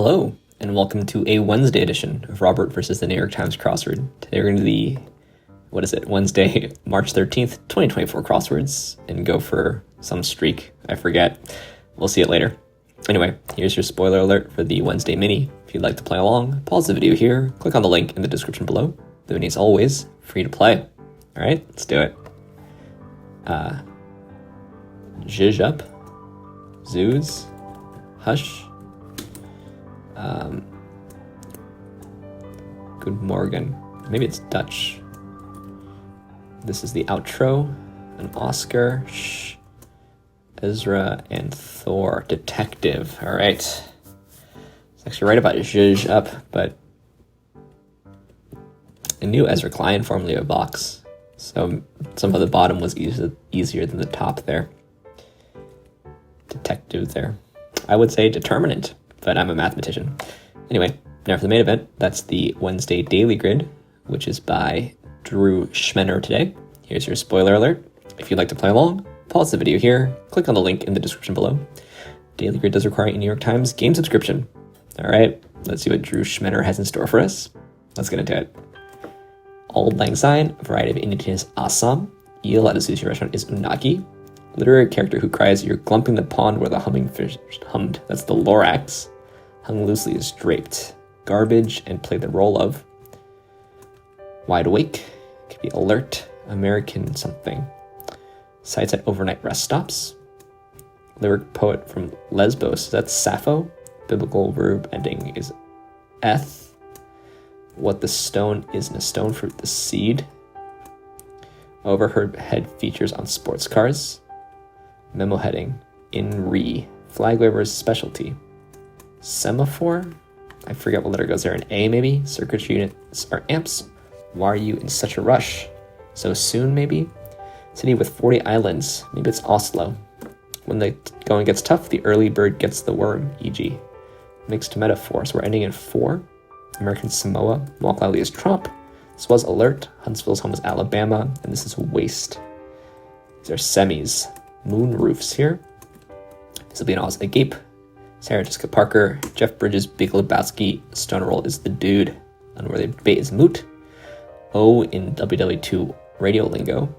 Hello, and welcome to a Wednesday edition of Robert versus the New York Times Crossword. Today we're going to do the, Wednesday, March 13th, 2024 crosswords, and go for some streak. I forget. We'll see it later. Anyway, here's your spoiler alert for the Wednesday mini. If you'd like to play along, pause the video here, click on the link in the description below. The mini is always free to play. All right, let's do it. Zhizh up, zoos, hush, Good Morgen. Maybe it's Dutch. This is the outro. An Oscar, Shh, Ezra, and Thor. Detective. All right. It's actually right about Zhizh up, but I knew Ezra Klein, formerly of Vox, so somehow the bottom was easier than the top there. Detective there. I would say determinant, but I'm a mathematician. Anyway, now for the main event, that's the Wednesday Daily Grid, which is by Drew Schmenner today. Here's your spoiler alert. If you'd like to play along, pause the video here, click on the link in the description below. Daily Grid does require a New York Times game subscription. All right, let's see what Drew Schmenner has in store for us. Let's get into it. Auld Lang Syne, variety of Indian is Assam. Eel at a sushi restaurant is unagi. Literary character who cries, "You're glumping the pond where the humming fish hummed." That's the Lorax. Hung loosely is draped. Garbage and play the role of. Wide awake. Could be alert. American something. Sites at overnight rest stops. Lyric poet from Lesbos. That's Sappho. Biblical verb ending is eth. What the stone is in a stone fruit, the seed. Overheard head features on sports cars. Memo heading, in re. Flag waver's specialty. Semaphore? I forget what letter goes there. An A maybe? Circuit units are amps. Why are you in such a rush? So soon maybe? City with 40 islands. Maybe it's Oslo. When the going gets tough, the early bird gets the worm, e.g. Mixed metaphors. We're ending in 4. American Samoa. Walk loudly is Trump. This was alert. Huntsville's home is Alabama. And this is waste. These are semis. Moon roofs here. Sylvia Oz agape. Sarah Jessica Parker. Jeff Bridges, Big Lebowski. Stone Roll is the dude. Unworthy debate is moot. O in WW2 radio lingo.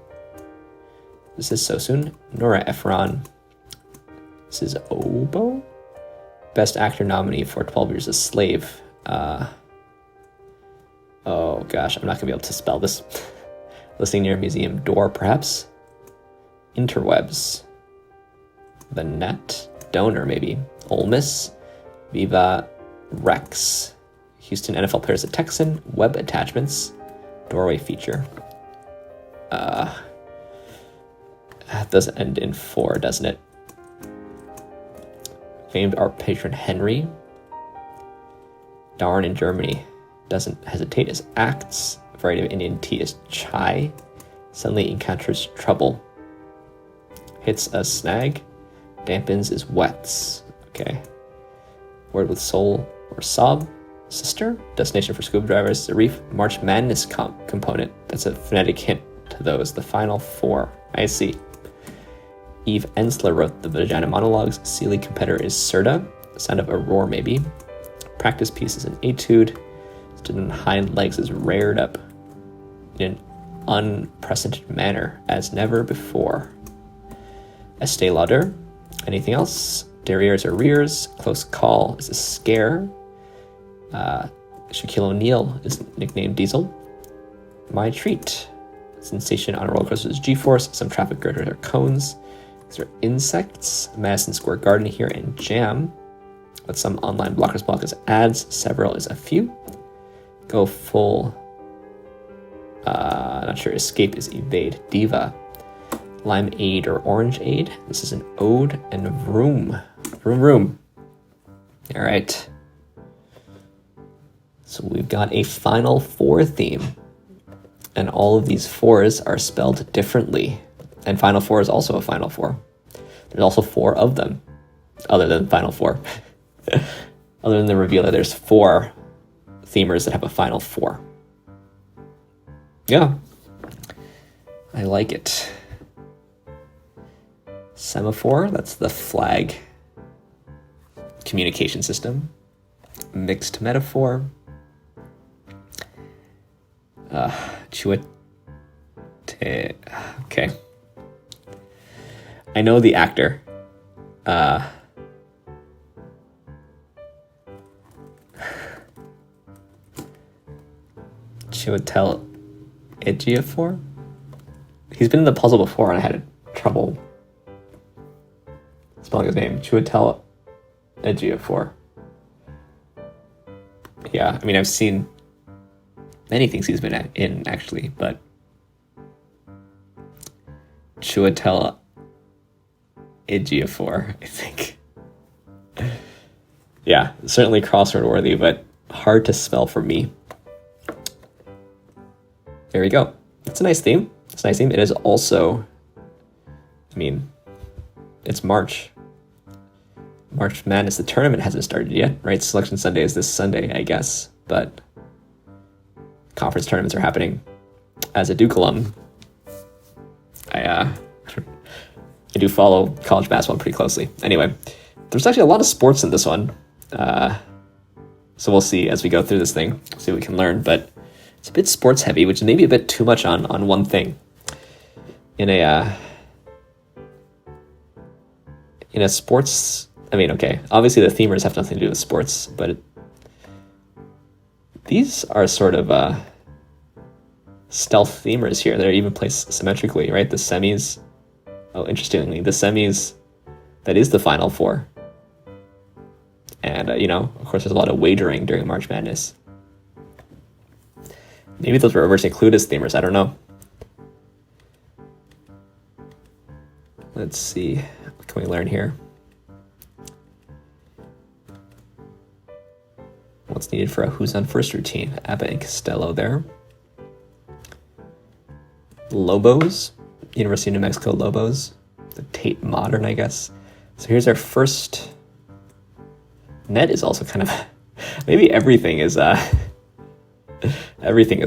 This is So Soon. Nora Ephron. This is Oboe. Best actor nominee for 12 Years a Slave. Oh gosh, I'm not gonna be able to spell this. Listening near a museum door, perhaps. Interwebs. The Net. Donor, maybe. Ole Miss. Viva Rex. Houston NFL players a Texan. Web attachments. Doorway feature. That does end in 4, doesn't it? Famed art patron Henry. Darn in Germany. Doesn't hesitate is acts. Variety of Indian tea is chai. Suddenly encounters trouble. Hits a snag. Dampens is wets. Okay. Word with soul or sob. Sister. Destination for scuba divers. The reef. March Madness component. That's a phonetic hint to those. The final 4. I see. Eve Ensler wrote the Vagina Monologues. Sealy competitor is Serta. Sound of a roar maybe. Practice piece is an etude. Stood on hind legs is reared up in an unprecedented manner as never before. Estee Lauder. Anything else? Derrieres or rears. Close call is a scare. Shaquille O'Neal is nicknamed Diesel. My treat. Sensation on a roller coaster is G-force. Some traffic girders are cones. These are insects. Madison Square Garden here and jam. But some online blockers block is ads. Several is a few. Go full. Not sure. Escape is evade. Diva. Limeade or Orangeade. This is an ode and vroom. Vroom vroom. All right. So we've got a Final 4 theme. And all of these 4s are spelled differently. And Final 4 is also a Final 4. There's also 4 of them. Other than Final 4. Other than the revealer, there's 4 themers that have a Final 4. Yeah. I like it. Semaphore, that's the flag communication system. Mixed metaphor. Chuate. Okay. I know the actor. Chiwetel Ejiofor? He's been in the puzzle before and I had trouble spelling his name. Chiwetel Ejiofor. Yeah, I mean, I've seen many things he's been in, actually, but Chiwetel Ejiofor, I think. Yeah, certainly crossword worthy, but hard to spell for me. There we go. It's a nice theme. It's a nice theme. It is also, I mean, it's March. March Madness, the tournament hasn't started yet, right? Selection Sunday is this Sunday, I guess, but conference tournaments are happening. As a Duke alum, I do follow college basketball pretty closely. Anyway, there's actually a lot of sports in this one. So we'll see as we go through this thing, see what we can learn, but it's a bit sports heavy, which is maybe a bit too much on one thing. In a sports, I mean, okay, obviously the themers have nothing to do with sports, but these are sort of stealth themers here. They're even placed symmetrically, right? The semis, oh, interestingly, the semis, that is the Final Four. And, of course, there's a lot of wagering during March Madness. Maybe those were originally included as themers, I don't know. Let's see, what can we learn here? What's needed for a Who's on First routine? Abbott and Costello there. Lobos, University of New Mexico Lobos. The Tate Modern, I guess. So here's our first. Net is also kind of, maybe everything is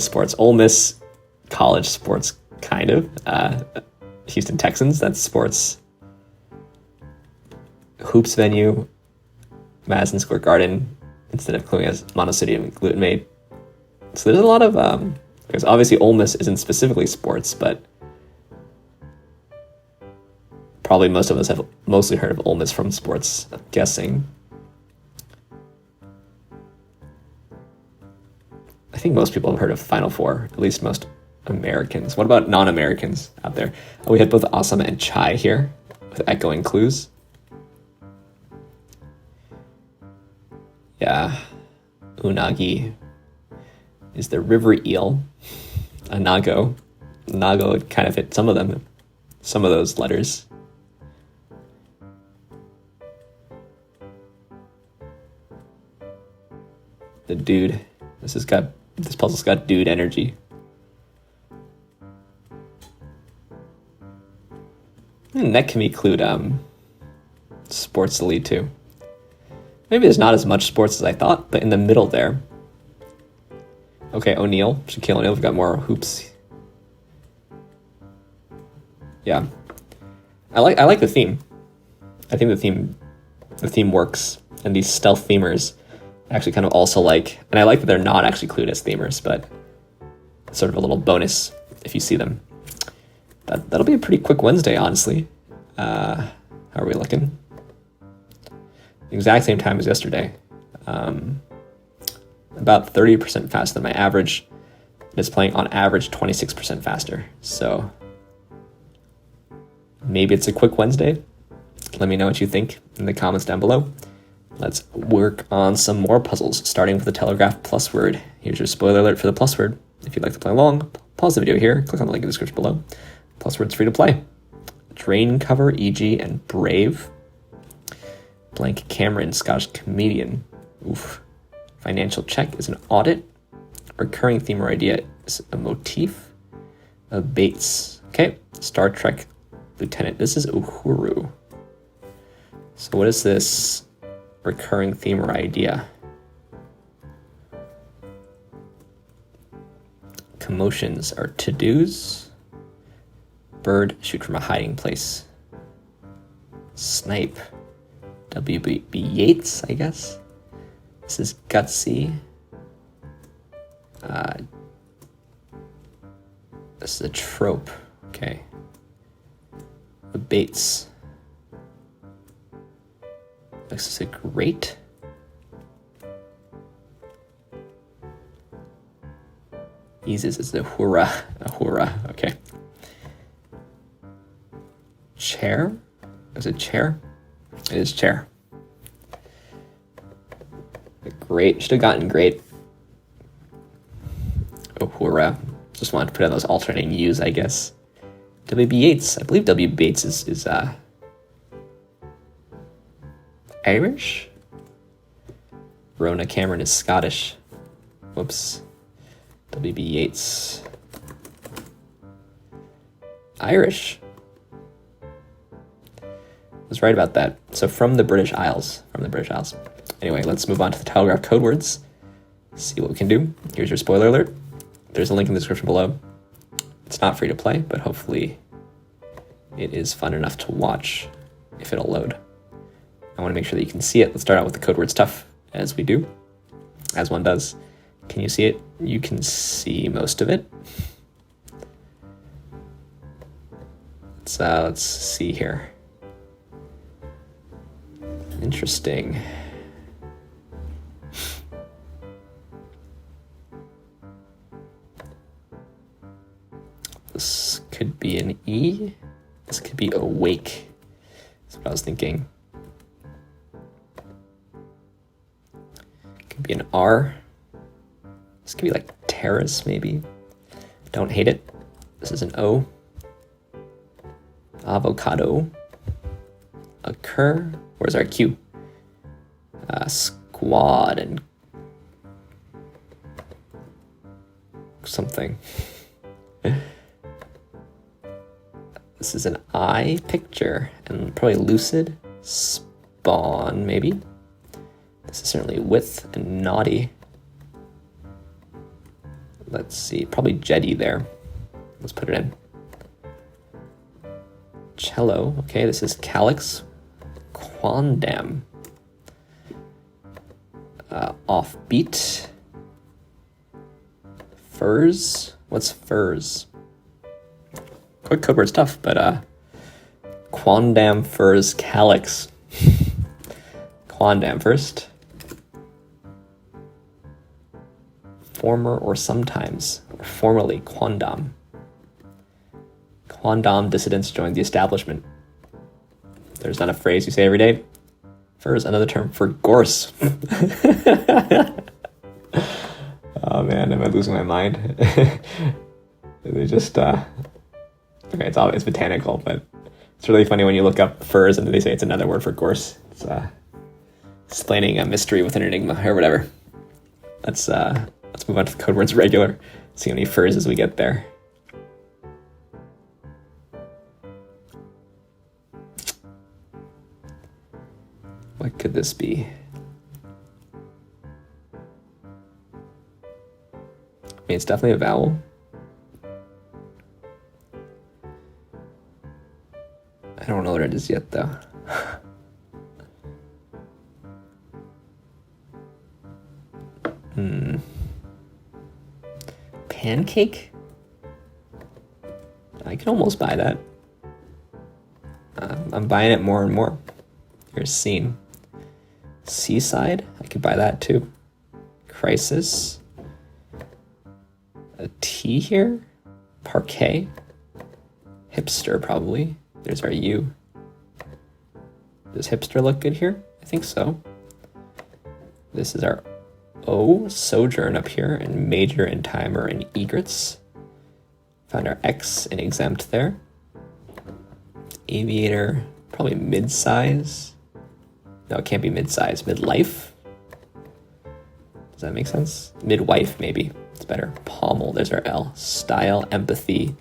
sports. Ole Miss college sports, kind of. Houston Texans, that's sports. Hoops venue, Madison Square Garden, instead of including as monosodium glutamate. So there's a lot of, because obviously Ole Miss isn't specifically sports, but probably most of us have mostly heard of Ole Miss from sports, I'm guessing. I think most people have heard of Final Four, at least most Americans. What about non-Americans out there? Oh, we had both Asama and Chai here with echoing clues. Yeah, unagi is the river eel. Anago. Nago would kind of fit some of them, some of those letters. The dude. This puzzle's got dude energy. And that can include sports elite too. Maybe there's not as much sports as I thought, but in the middle there. Okay, O'Neal, Shaquille O'Neal, we've got more hoops. Yeah. I like the theme. I think the theme works. And these stealth themers actually kind of also like, and I like that they're not actually clued as themers, but it's sort of a little bonus if you see them. That'll be a pretty quick Wednesday, honestly. How are we looking? Exact same time as yesterday. About 30% faster than my average. It's playing on average 26% faster. So maybe it's a quick Wednesday. Let me know what you think in the comments down below. Let's work on some more puzzles, starting with the Telegraph Plusword. Here's your spoiler alert for the Plusword. If you'd like to play along, pause the video here, click on the link in the description below. Plusword's free to play. Drain cover, e.g., and brave. Blank Cameron, Scottish comedian. Oof. Financial check is an audit. Recurring theme or idea is a motif. A Bates. Okay, Star Trek Lieutenant. This is Uhuru. So what is this recurring theme or idea? Commotions are to-dos. Bird, shoot from a hiding place. Snipe. W.B. Yeats, I guess. This is gutsy. This is a trope. Okay. The Bates. This is a great. Eases is a hurrah. A hurrah. Okay. Chair? Is it chair? It is chair. Great. Should have gotten great. Oh, hurrah. Just wanted to put in those alternating U's, I guess. W.B. Yeats. I believe W.B. Yeats is Irish? Rona Cameron is Scottish. Whoops. W.B. Yeats. Irish. I was right about that. So from the British Isles. Anyway, let's move on to the title graph code words. See what we can do. Here's your spoiler alert. There's a link in the description below. It's not free to play, but hopefully it is fun enough to watch if it'll load. I want to make sure that you can see it. Let's start out with the code word stuff, as we do, as one does. Can you see it? You can see most of it. Let's see here. Interesting. This could be an E. This could be awake. That's what I was thinking. Could be an R. This could be like terrace, maybe. Don't hate it. This is an O. Avocado. Occur. Where's our Q? Squad and something. This is an I, picture, and probably lucid. Spawn, maybe. This is certainly with and naughty. Let's see, probably jetty there. Let's put it in. Cello, okay, this is calyx. Quondam. Offbeat. Furs, what's furs? Quick code word stuff, but Quondam furs calyx. Quondam first. Former or sometimes, or formerly quondam. Quondam dissidents joined the establishment. There's not a phrase you say every day. Furs, another term for gorse. Oh man, am I losing my mind? They just, okay, it's botanical, but it's really funny when you look up furs and they say it's another word for gorse. It's explaining a mystery with an enigma or whatever. Let's move on to the code words regular. See how many furs as we get there. What could this be? I mean, it's definitely a vowel. I don't know what it is yet, though. Pancake? I can almost buy that. I'm buying it more and more. Here's scene. Seaside? I could buy that too. Crisis. A T here? Parquet? Hipster, probably. There's our U. Does hipster look good here? I think so. This is our O, sojourn up here, and major and timer and egrets. Found our X in exempt there. Aviator, probably mid-size. No, it can't be mid-size. Midlife? Does that make sense? Midwife, maybe. It's better. Pommel, there's our L. Style, empathy,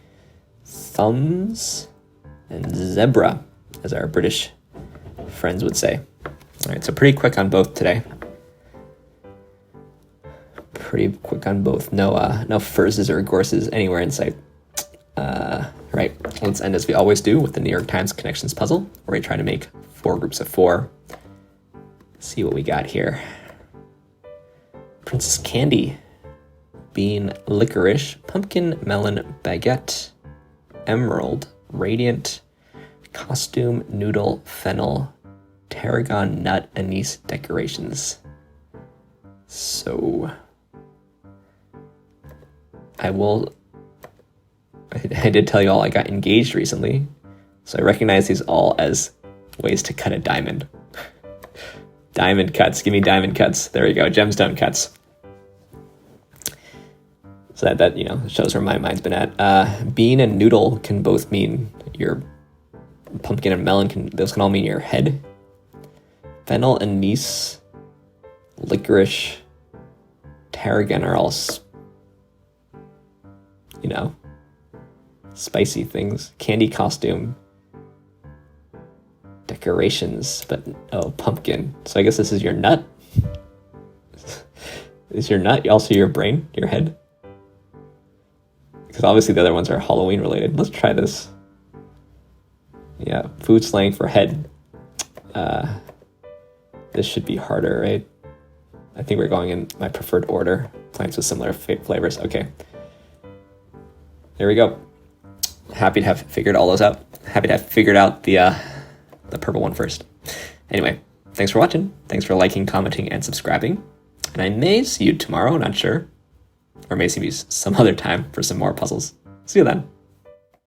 thumbs, and zebra, as our British friends would say. All right, so pretty quick on both today. Pretty quick on both. No furzes or gorses anywhere in sight. Right, let's end as we always do with the New York Times connections puzzle, where we try to make 4 groups of 4. See what we got here. Princess Candy, Bean Licorice, Pumpkin Melon Baguette, Emerald Radiant, Costume Noodle Fennel, Tarragon Nut Anise Decorations. So I did tell you all I got engaged recently, so I recognize these all as ways to cut a diamond. Diamond cuts, give me diamond cuts. There we go, gemstone cuts. So that shows where my mind's been at. Bean and noodle can both mean your pumpkin and melon. Those can all mean your head. Fennel, anise, licorice, tarragon are all spicy things. Candy, costume, decorations, but pumpkin. So I guess this is your nut. Is your nut also your brain, your head? Because obviously the other ones are Halloween related. Let's try this. Yeah, food slang for head. This should be harder, right? I think we're going in my preferred order. Plants with similar flavors. Okay. There we go. Happy to have figured all those out. Happy to have figured out the purple one first. Anyway, thanks for watching. Thanks for liking, commenting, and subscribing. And I may see you tomorrow, not sure. Or may see you some other time for some more puzzles. See you then.